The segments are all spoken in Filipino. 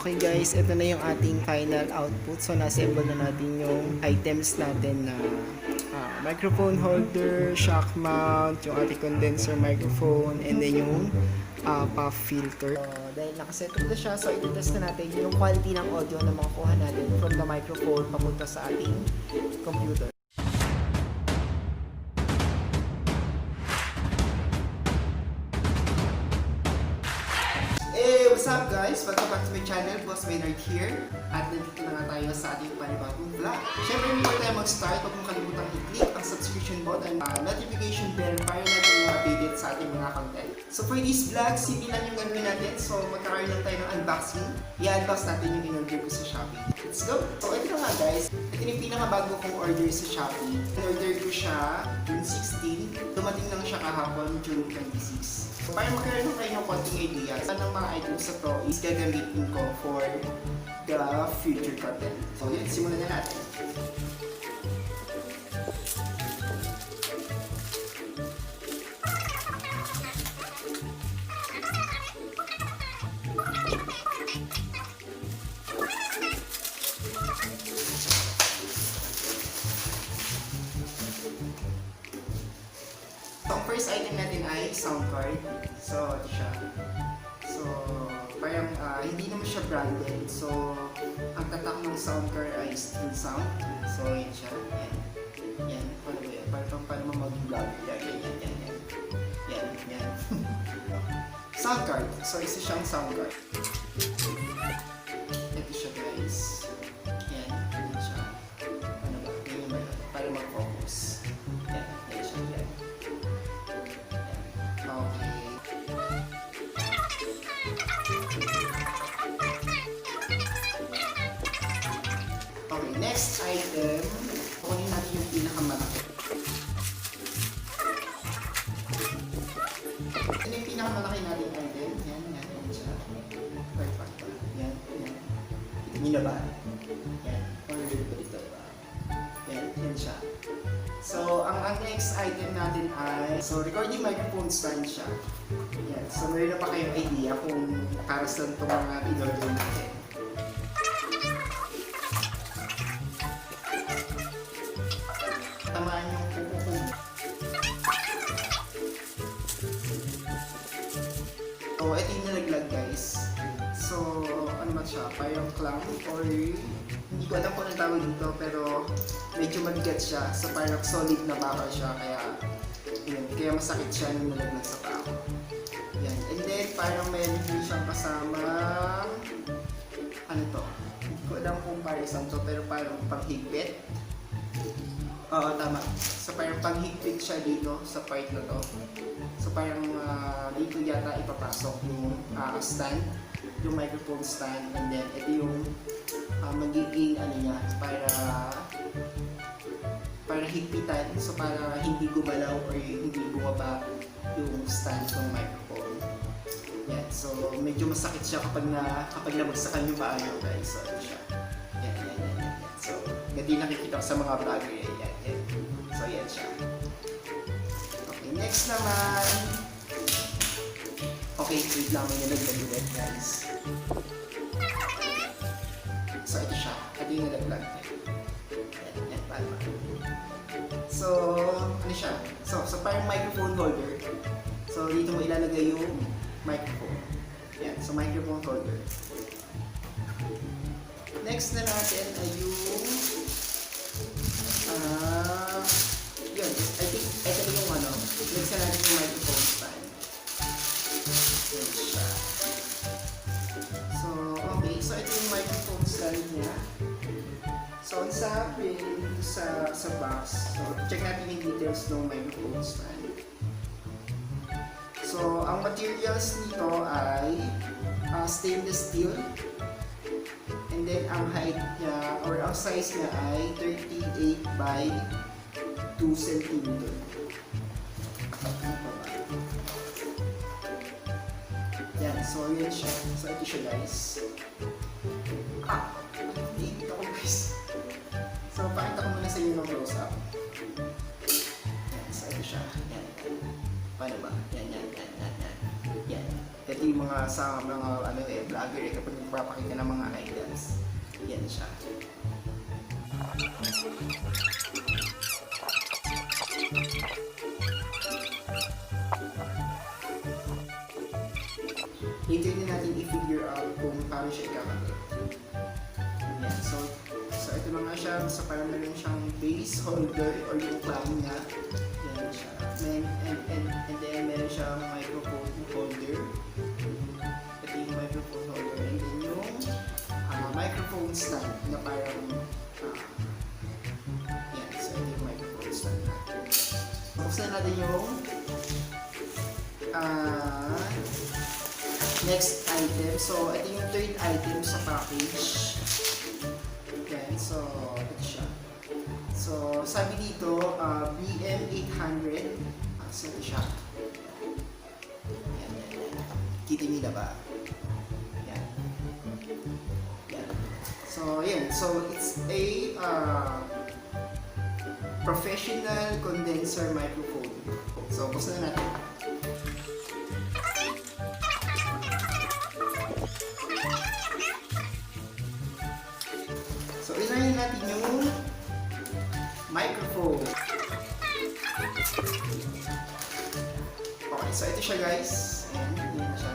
Okay guys, ito na yung ating final output. So nasa-assemble na natin yung items natin na microphone holder, shock mount, yung ating condenser microphone, and then yung puff filter. Dahil nakasetup na siya, so iti-test na natin yung quality ng audio na makukuha natin from the microphone papunta sa ating computer. What's up guys? Welcome back to my channel, Boss Menard here. At nandito na nga tayo sa ating panibagong vlog. Siyempre, before tayo mag-start, huwag mong kalimutang i-click ang subscription button and notification bell para natin yung updated sa ating mga content. So for this vlog, simple lang yung gagawin natin. So magkakaroon lang tayo ng unboxing. I-unbox natin yung in-order ko sa Shopee. Let's go! So ito na nga guys. Ito yung pinakabago kong order sa Shopee. In-order ko siya June 16. Dumating lang siya kahapon, June 26. So para magkaroon kayo ng konting idea, saan ang mga items sa to is gagamitin ko for the future content. So yun, simulan na natin. So, ang first item natin ay sound card. So, ito siya. So, parang hindi naman siya branded. So, ang tatak ng sound card ay steel sound. So, yun siya. Yan. Yan. Paano ba yan? Paano mo mag-vlog? Yan, yan, yan, yan, yan. Yan, yan. Sound card. So, isa siyang sound card. Ito siya guys. Yan. Yan siya. Ano ba? Yan ba? Para mag-focus. Yan. Yan siya. Yan. Okay. Okay, next item. Kunin natin yung pinakamalaki. Ito yung pinakamalaki natin item. Yan, yan, yan siya. Perfect. Yan, yan. Tingin na ba? Yan. Or ito ba? Yan, yan siya. So, ang next item natin ay, so recording microphone stand siya. Yan. So, meron na pa kayong idea kung para saan itong mga in-order natin. Tamaan yung kuko. So, ito yung nalaglag guys. So, ano ba siya? Parang clamp or hindi ko alam kung anong tawag dito pero medyo mabigat siya. So, parang solid na bakal siya kaya yun, kaya masakit siya nung nalaglag sa paa. Yan. And then, parang meron din siyang kasama ano to? Hindi ko alam kung para isang to pero parang panghigpit. Oo, tama. So, parang panghigpit siya dito sa part na to. So, parang dito yata ipapasok yung stand, yung microphone stand, and then ito yung magiging ano niya, para higpitan. So, para hindi gumalaw or hindi bumaba yung stand ng microphone. Yan. So, medyo masakit siya kapag nabagsakan yung paa nyo, guys. So, ito siya. Yan, yan, yan, yan. So, hindi nakikita ko sa mga vlogger. Yan, yan, yan. So, yan siya. Okay, next naman. Okay, wait lang. May nalaglag ulit, guys. So, ito siya. Ito yung nalaglag. Yan, yan, paano. So, ano siya? So, parang microphone holder. So, dito mo ilalagay yung microphone. Yan, so microphone holder. Next na natin ay yung yun, I think ito na yung ano, next na natin yung microphone stand. Yan siya. So, okay, so ito yung microphone stand niya. So, ang sabi sa box, so check natin yung details ng microphone stand. So, ang materials nito ay stainless steel. And then, ang height niya, or ang size niya ay 38 by 2 cm. Yan, so yun siya. So, ito siya guys. Ito ko guys. So, pakita ko muna sa inyo ng close-up. Yan, so ito siya. Yan. Paano ba? Yan, yan, yan, yan, yan. Yan. ito yung mga sa mga ano vlogger kapag nagpapakita ng mga items. Yan siya. Later na natin i-figure out kung paano siya ikakabit. Yan. So ito na nga siya. So parang meron siyang base holder or yung clamp niya. Yan siya. And then meron siyang microphone holder. Ito yung microphone holder. And then yung microphone stand na parang yan. So ito yung microphone stand natin. Buksan natin yung next item. So ito yung third item sa package. Yan. So ito siya. So sabi dito BM800. So ito siya. Yan. Kita niyo na ba? Yan. Yan. So yan. So it's a professional condenser microphone. So buksan na natin. So inahin natin yung microphone. Okay, so ito siya guys. Ayan, yan siya.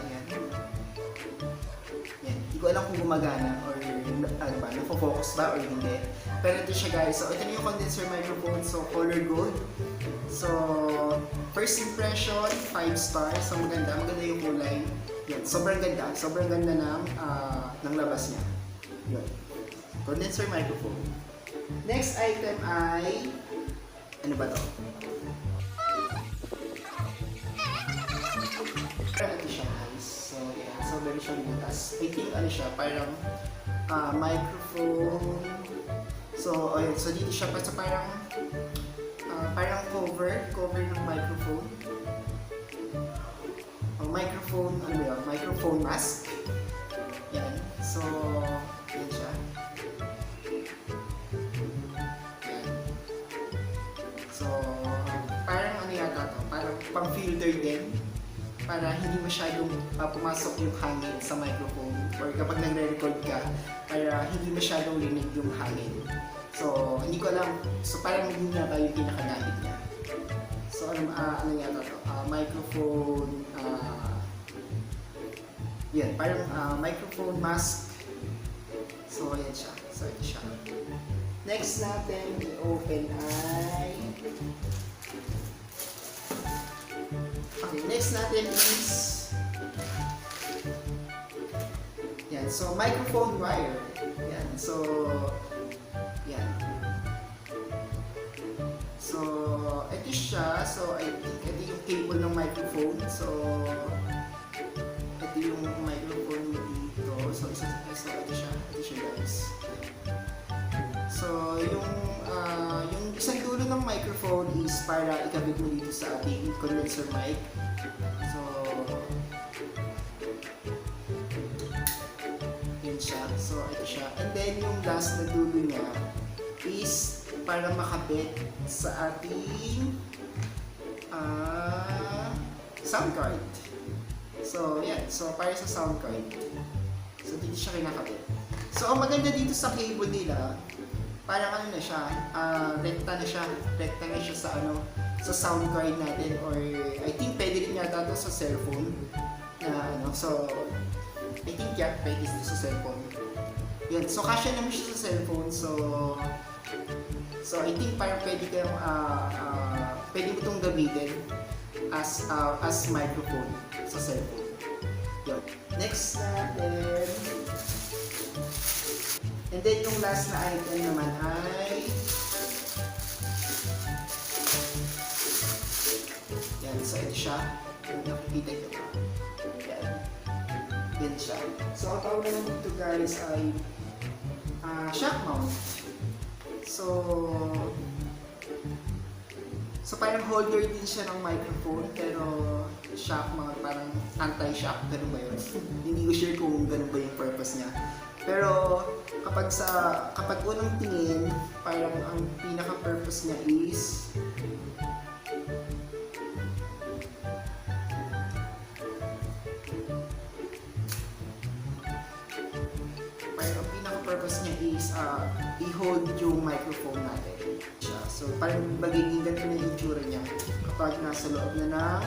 Yan. Hindi ko alam kung gumagana or ano ba, nafo-focus ba or hindi. Pero ito siya guys. So ito na yung condenser microphone. So color gold. So first impression, 5 stars. So maganda yung kulay. Yan, sobrang ganda. Sobrang ganda ng labas niya. Yun. Condenser microphone. Next item ay ano ba to? Ito siya guys. So yeah, so very siyang butas. I think ano siya, parang microphone. So ayun, so dito siya parang cover ng microphone. Microphone, ano ba yun? Microphone mask. Yan. So yan siya. So, parang ano yata to, parang pang-filter din para hindi masyadong pumasok yung hangin sa microphone or kapag nagre-record ka, para hindi masyadong rinig yung hangin. So, hindi ko alam. So, parang hindi yata yung pinakagamit niya. So, ano yata to? Microphone, yan, parang microphone mask. So, yan siya. So, ito siya. Next natin i-open ay okay, next natin is yan, so microphone wire. Yan, so yan. So ito siya. So I think ito yung cable ng microphone. So ito yung microphone dito. So ito siya guys. So, yung isang dulo ng microphone is para ikabit mo dito sa ating condenser mic. So, yun siya. So, ito siya. And then, yung last na dulo niya is para makabit sa ating sound card. So, yan. So, para sa sound card. So, dito siya kinakabit. So, ang maganda dito sa cable nila, parang ano na siya, rekta na siya sa sa sound card natin, or I think pwede rin yata to sa cellphone na so I think pwede ito sa cellphone. Yan, so kasya naman siya sa cellphone, so I think parang pwede kayong pwede mo itong gamitin as microphone sa cellphone. Yun. Next natin. And then yung last na item naman ay yan, so ito siya. Yung nakikita nyo pa. Yan. Yan siya. So ang tawag naman dito guys ay shock mount. So parang holder din siya ng microphone, pero shock mount, parang anti-shock, ganun ba yun? Hindi ko sure kung ganun ba yung purpose niya. Pero kapag unang tingin, parang ang pinaka-purpose niya is is i-hold yung microphone natin. So parang magiging ganito na yung itsura niya kapag nasa loob na ng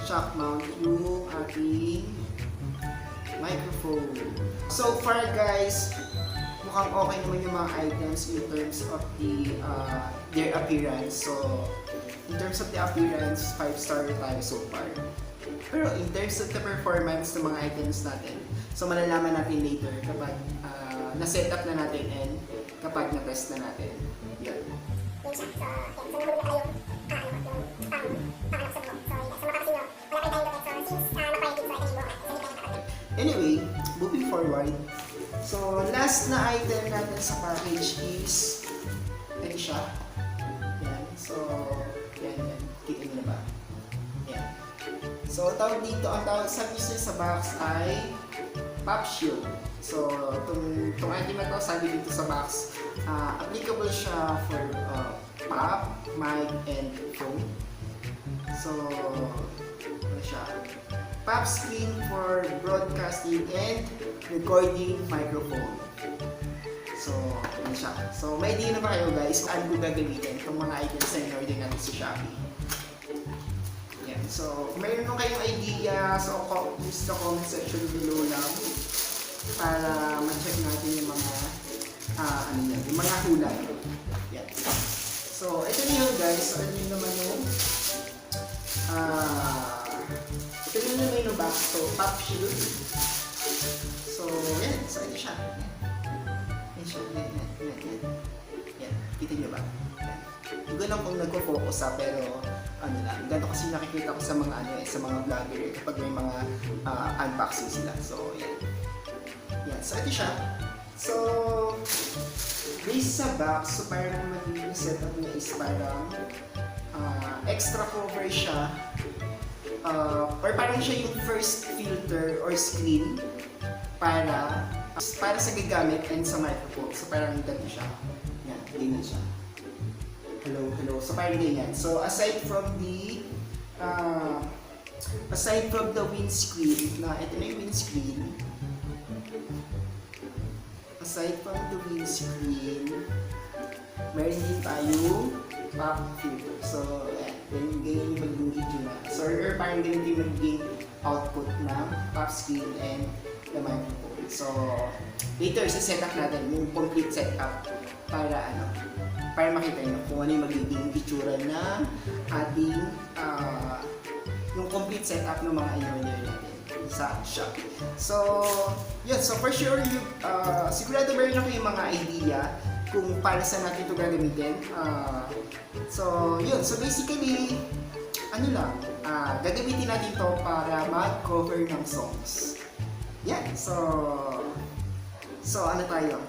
shock mount yung ating microphone. So far guys, mukhang okay naman yung mga items in terms of their appearance. So in terms of the appearance, 5-star tayo so far. Pero in terms of the performance ng mga items natin, so malalaman natin later kapag na-set up na natin and kapag na-test na natin. Yan. Anyway, moving forward. So last na item natin sa package is ito siya. Yan. So, yan. Kita niyo na ba? Yan. So, tawag dito, ang tawag sa business sa box ay pop shield. So, itong item na to, sabi dito sa box, applicable siya for pop, mic, and phone. So, ano siya? Pop screen for broadcasting and recording microphone. So, ano siya? So, may idea na ba kayo guys kung ano gagamitin itong mga items na in-order natin sa Shopee? Yan. So, kung mayroon nung kayong idea, so use the comment section below lang para ma-check natin yung mga ano yan, yung mga hulay. Yan. So, ito na yun guys. So, ito yun naman yung ito yun naman yung box. So, pop shield. So, yan. So, ito siya. Yan siya. Yan. Kita nyo ba? Yan. Hindi ko lang kung nagpo-focus pero ano lang. Ganito kasi nakikita ko sa mga sa mga vlogger kapag may mga unboxing sila. So, yan. Yan. So, ito siya. So, based sa box, so parang magiging setup niya is parang extra cover siya. Or parang siya yung first filter or screen para sa gagamit and sa microphone. So parang ganito siya. Yan, ganyan siya. Hello. So parang ganyan. So aside from the windscreen, na ito na yung windscreen. Aside from the windscreen, meron din tayong pop filter. So, ganyan yung magiging video na. So, or parang ganito yung magiging output ng pop screen and the microphone. So, later, set up natin yung complete setup para makita nyo kung ano yung magiging itsura ng ating yung complete setup ng mga in-order natin sa Shopee. So, yun. So, for sure, sigurado meron na kayong mga idea kung paano sa natin ito gagamitin. So, yun. So, basically, ano lang, gagamitin natin ito para mag-cover ng songs. Yan. So ano tayo?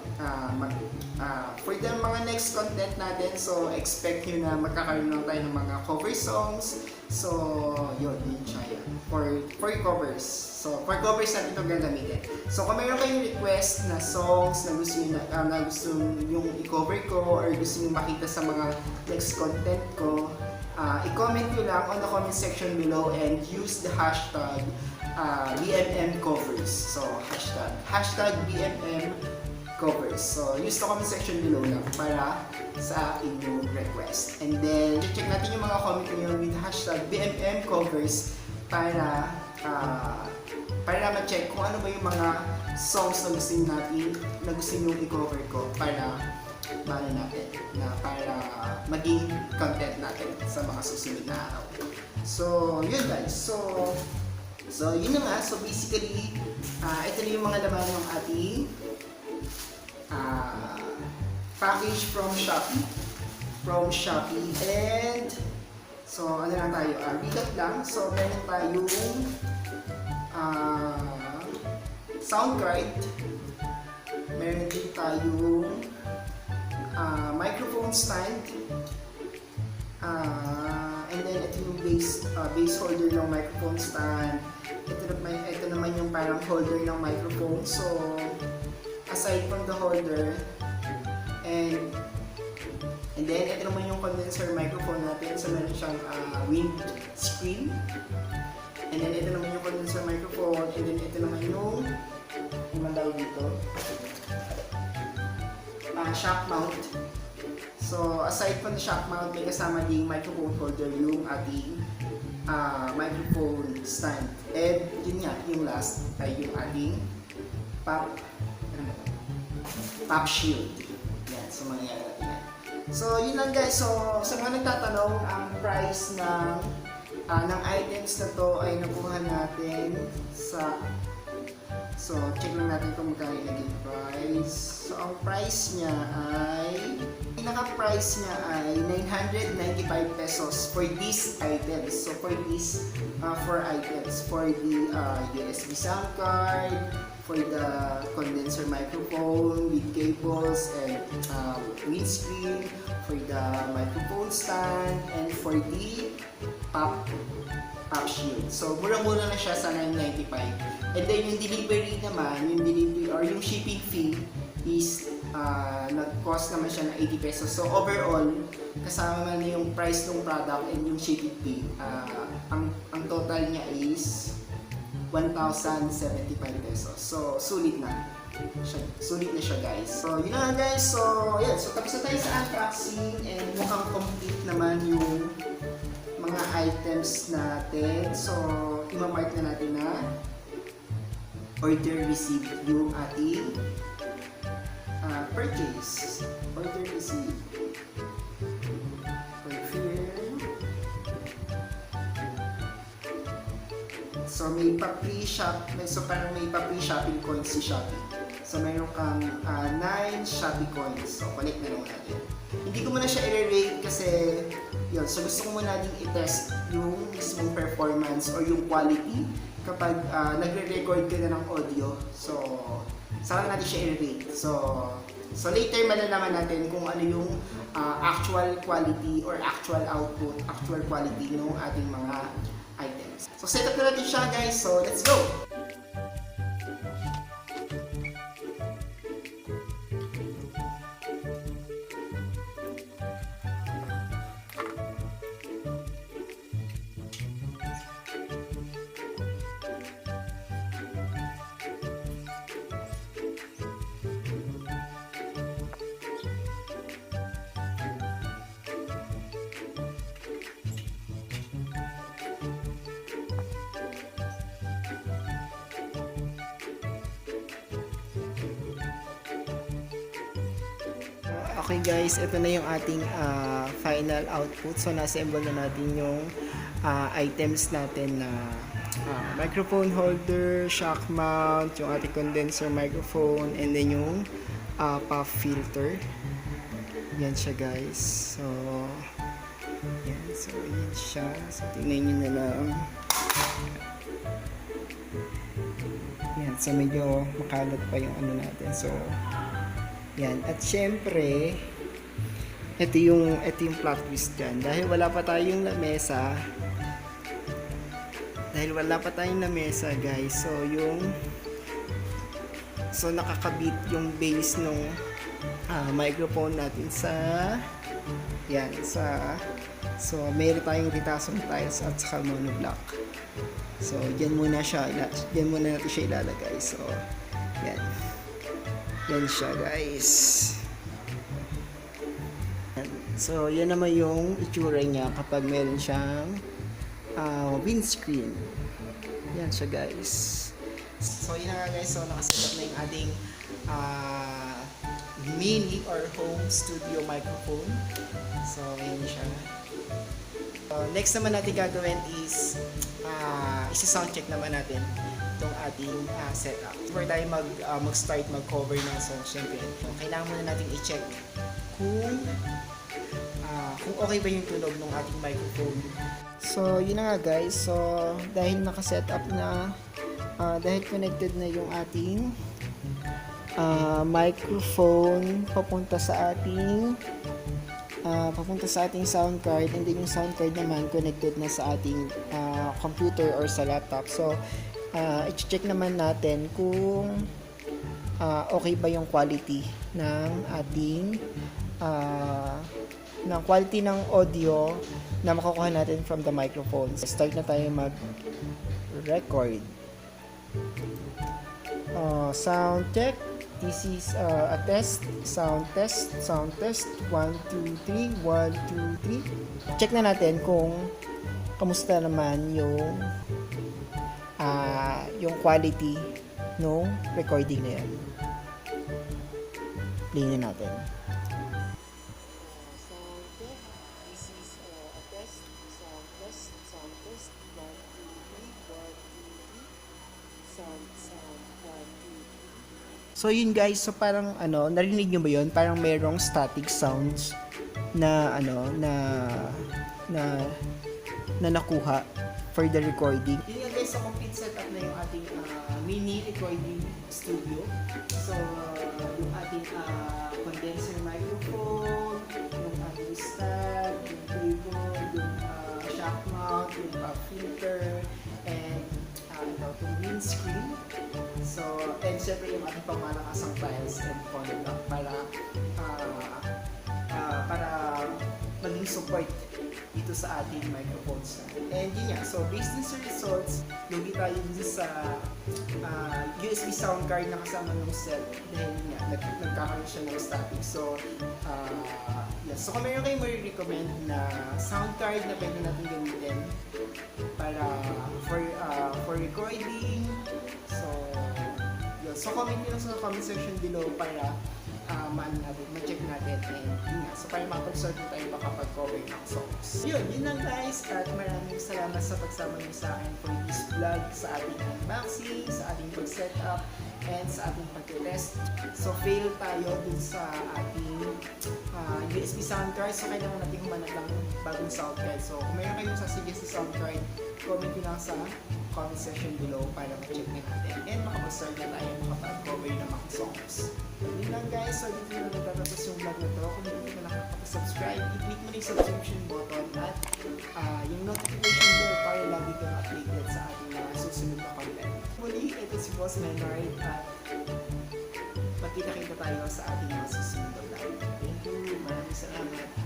For the mga next content natin, so expect nyo na magkakaroon lang tayo ng mga cover songs. So, yun siya yan. For covers. So, for covers natin ito gagamitin. So, kung mayroon kayong request na songs na gusto nyo na gusto yung i-cover ko or gusto nyo makita sa mga next content ko, i-comment nyo lang on the comment section below and use the hashtag BMM covers. So, hashtag BMM covers. So, use the comment section below lang para sa inyong request. And then, check natin yung mga comment nyo with hashtag BMM covers para ma-check kung ano ba yung mga songs na gusto nyo i-cover ko para maging content natin sa mga susunod na araw. So, yun guys. So, yun na nga. So, basically, ito na yung mga laman ng ating package from Shopee. And, so, ano lang tayo? Recap lang. So, meron tayong sound card. Meron din tayong microphone stand. And then, ito yung base holder ng microphone stand. Ito naman yung parang holder ng microphone. So, aside from the holder, and then ito naman yung condenser microphone natin. So, meron siyang wind screen. And then ito naman yung condenser microphone. And then ito naman yung tawag dito. shock mount. So aside from the shock mount, may kasama ding microphone holder yung ating microphone stand. And yun nga, yung last ay yung ating pop shield. Yan, so mangyayari natin yan. So yun lang guys, so sa mga nagtatanong, ang price ng items na to ay nakuha natin sa, so check lang natin kung magkano yung price. So ang price niya ay, pinaka-price niya ay 995 pesos for these items. So for these 4 items, for the USB sound card, for the condenser microphone with cables and windscreen, for the microphone stand, and for the pop shield. So mura-mura na siya sa 995. And then yung delivery naman, yung delivery or yung shipping fee is nag-cost naman siya ng 80 pesos. So overall, kasama man yung price ng product and yung shipping fee, ang total niya is 1,075 pesos. So sulit na. Sulit na siya guys. So yun na guys. So yan. So tapos na tayo sa unboxing and mukhang complete naman yung mga items natin. So imamark na natin na order received yung ating purchase. Order received. Confirm. So may pa-free shop, so parang may pa-free shopping coins si Shopee. So mayroon kang 9 Shopee coins. So connect na lang natin. Hindi ko muna siya i-rate kasi yun. So gusto ko muna din i-test yung mismong performance or yung quality kapag nagre-record ka na ng audio. So saka natin siya i-rate. So later malalaman natin kung ano yung actual quality or actual output, actual quality ng ating mga items. So set up na natin siya guys. So let's go! Okay guys, ito na yung ating final output. So na-assemble na natin yung items natin na microphone holder, shock mount, yung ating condenser microphone, and then yung pop filter. Yan siya guys. So yan, so yan siya. So tingnan nyo na lang. Yan, so medyo makalat pa yung ano natin. So yan. At syempre, ito yung plot twist dyan. Dahil wala pa tayong lamesa, guys. So nakakabit yung base ng microphone natin sa yan, so meron tayong retasong tiles at saka monoblock. So diyan muna natin siya ilalagay. So yan. Yan siya guys. So yan naman yung itsura niya kapag meron siyang windscreen. Yan siya guys. So yun na guys. So nakaset up na yung ating mini or home studio microphone. So yan siya. Next naman natin gagawin is isi-sound check naman natin itong ating setup. Before tayo mag-start mag-cover ng song, syempre, kailangan muna natin i-check kung okay ba yung tunog ng ating microphone. So, yun na nga guys. So, dahil naka-setup na, dahil connected na yung ating microphone papunta sa ating sound card, and then yung sound card naman connected na sa ating computer or sa laptop. So, i-check naman natin kung okay ba yung quality ng ating quality ng audio na makukuha natin from the microphone. So, start na tayo mag-record. Sound check. This is a test, sound test, 1, 2, 3, 1, 2, 3. Check na natin kung kamusta naman yung quality no recording na yan. Play na natin. So yun guys, so parang narinig nyo ba yun? Parang merong static sounds na na nakuha for the recording. Yun nga guys, so complete setup na yung ating mini recording studio. So yung ating condenser microphone, yung ating stand, yung table, yung shock mount, yung filter, and yung windscreen. So, and syempre yung ating pangmalakasang files and phone para maging support dito sa ating microphones. And yun nga, so based din sa results, lugi tayo dito sa USB sound card na kasama ng set dahil yun nga, nagkakaroon siya ng static. So, yes. So kung meron kayong marirecommend na sound card na pwede natin gamitin para for recording, so comment nyo lang sa comment section below para ma-check natin and yun nga, so para makapag-sort tayo makapag-cover ng songs. Yun lang guys, at maraming salamat sa pagsama nyo sa akin for this vlog, sa ating unboxing, sa ating pag-setup, and sa ating pag-test. So fail tayo dun sa ating USB sound card, so kailangan natin humanap ng bagong sound card. So kung mayroon kayong sasuggest sa sound card, comment nyo lang sa comment section below para ma-check na natin and makapag-start na tayo makapag-cover ng mga songs. Yun lang guys, so dito na natatapos yung vlog na to. Kung hindi ka nakakapag-subscribe, i-click mo na yung subscription button at yung notification bell para lagi kang updated sa ating mga susunod na content. Muli, ito si Boss Menard at magkita-kita tayo sa ating mga susunod na vlog. Thank you, maraming salamat.